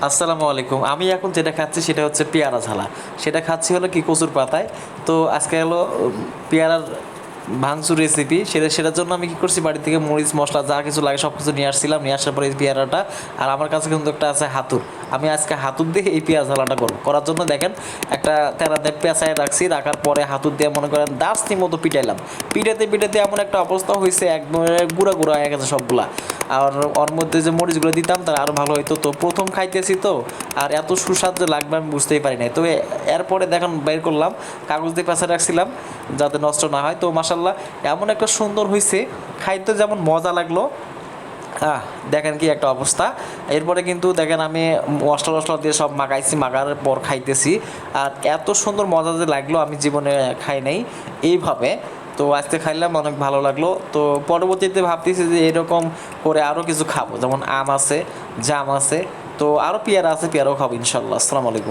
আসসালামু আলাইকুম। আমি এখন যেটা খাচ্ছি সেটা হচ্ছে পেয়ারা ঝালা। সেটা খাচ্ছি হলো কি কচুর পাতায়। তো আজকে হলো পেয়ারার ভাঙচুর রেসিপি। সেটার জন্য আমি কী করছি, বাড়ি থেকে মরিচ মশলা যা কিছু লাগে সব কিছু নিয়ে আসছিলাম। নিয়ে আসার পরে এই পেয়ারাটা, আর আমার কাছে কিন্তু একটা আছে হাতুড়। আমি আজকে হাতুড় দিয়ে এই পেঁয়াজ ঝালাটা করবো। করার জন্য দেখেন একটা তেরাতে পেঁচায় রাখছি, রাখার পরে হাতুড় দিয়ে মনে করেন দাস্তি মতো পিটাইলাম। পিটাতে পিটাতে এমন একটা অবস্থা হয়েছে, একদম গুঁড়া গুঁড়া হয়ে গেছে সবগুলা। আর ওর মধ্যে যে মরিচগুলো দিতাম তার আরও ভালো হতো। তো প্রথম খাইতেছি তো, আর এত সুস্বাদ যে লাগবে আমি বুঝতেই পারি নাই। তবে এরপরে দেখেন বের করলাম, কাগজ দিয়ে পেঁচা রাখছিলাম যাতে নষ্ট না হয়। তো মাসাল্লাহ এমন একটা সুন্দর হয়েছে, খাইতে যেমন মজা লাগলো, দেখেন কি একটা অবস্থা। এরপরে কিন্তু দেখেন আমি মশলা টশলা দিয়ে সব মাখাইছি, মাখার পর খাইতেছি। আর এত সুন্দর মজা যে লাগলো আমি জীবনে খাই নাই এইভাবে। তো আজকে খাইলাম, অনেক ভালো লাগলো। তো পরবর্তীতে ভাবতেছি যে এরকম করে আরও কিছু খাবো, যেমন আম আছে, জাম আছে, তো আরও পেয়ারা আছে, পেয়ারাও খাবো ইনশাল্লাহ। আসসালামু আলাইকুম।